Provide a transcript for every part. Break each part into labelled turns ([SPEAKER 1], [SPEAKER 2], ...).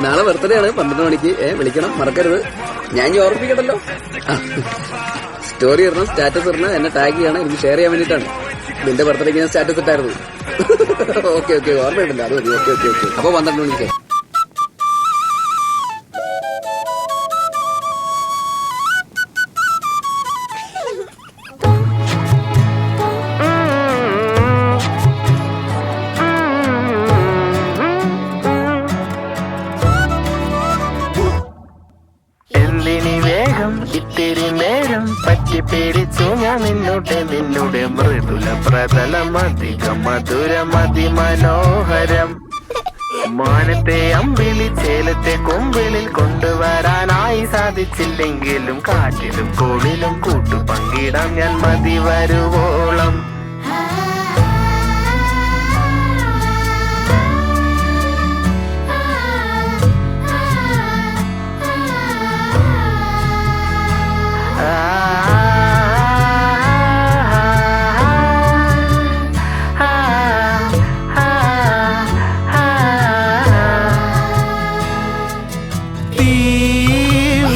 [SPEAKER 1] നാളെ ബർത്ത്ഡേ ആണ് 12 മണിക്ക്. വിളിക്കണം, മറക്കരുത്. ഞാൻ ഇനി ഓർമ്മിക്കണ്ടല്ലോ. സ്റ്റോറി ഇടണം, സ്റ്റാറ്റസ് ഇടണം, എന്നെ ടാഗ് ചെയ്യണം, എനിക്ക് ഷെയർ ചെയ്യാൻ വേണ്ടിയിട്ടാണ്. നിന്റെ ബർത്ത്ഡേക്ക് ഞാൻ സ്റ്റാറ്റസ് ഇട്ടായിരുന്നു. ഓക്കെ ഓക്കെ, ഓർമ്മയുണ്ടല്ലോ, അത് മതി. Okay okay okay. അപ്പൊ 12 മണിക്ക്.
[SPEAKER 2] ഇത്തിരി നേരം പറ്റി പേടിച്ചു ഞാൻ നിന്നുടെ മൃദുല പ്രതലമധികം മധുരമതി മനോഹരം. മാനത്തെ അമ്പിളി ചേലത്തെ കൊമ്പിളിൽ കൊണ്ടുവരാനായി സാധിച്ചില്ലെങ്കിലും കാറ്റിലും കോളിലും കൂട്ടു പങ്കിടാം ഞാൻ മതി വരുവോളം.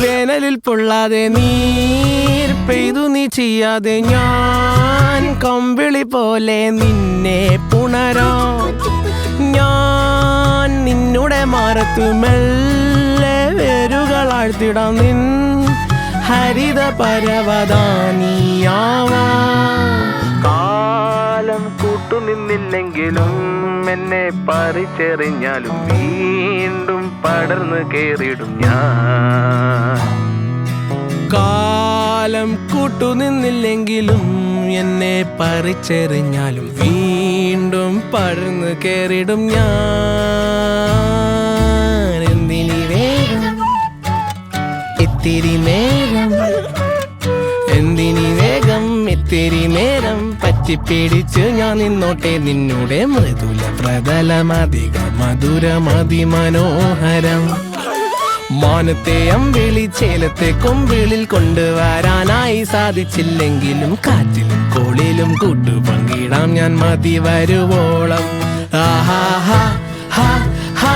[SPEAKER 2] വേനലിൽ പൊള്ളാതെ നീർ പെയ്തു നീ ചെയ്യാതെ ഞാൻ കമ്പിളി പോലെ നിന്നെ പുണരാം. ഞാൻ നിന്നുടെ മാറത്തു മെല്ലെ വേരുകളാഴ്ത്തിടാം. നിൻ ഹരിത പരവതാനിയാവാം. കാലം കൂട്ടുനിന്നില്ലെങ്കിലും എന്നെ പറിച്ചെറിഞ്ഞാലും വീണ്ടും പടർന്നു കേറിടും ഞാൻ. കാലം കൂട്ടുനിന്നില്ലെങ്കിലും എന്നെ പറിച്ചെറിഞ്ഞാലും വീണ്ടും പടർന്നു കേറിടും ഞാൻ. എന്തിനി വേഗം ഇത്തിരി നേരം, എന്തിനി വേഗം ഇത്തിരി നേരം പറ്റിപ്പിടിച്ച് ഞാൻ നിന്നോട്ടെ നിന്നുടെ മൃദുല പ്രതലമധിക മധുരമതി മനോഹരം. മാനത്തെ അമ്പിളി ചേലത്തെ കൊമ്പിളിൽ കൊണ്ടുവരാനായി സാധിച്ചില്ലെങ്കിലും കാറ്റിലും കോളിലും കൂട്ടു പങ്കിടാം ഞാൻ മതി വരുവോളം. ആഹാ ഹാ ഹാ ഹാ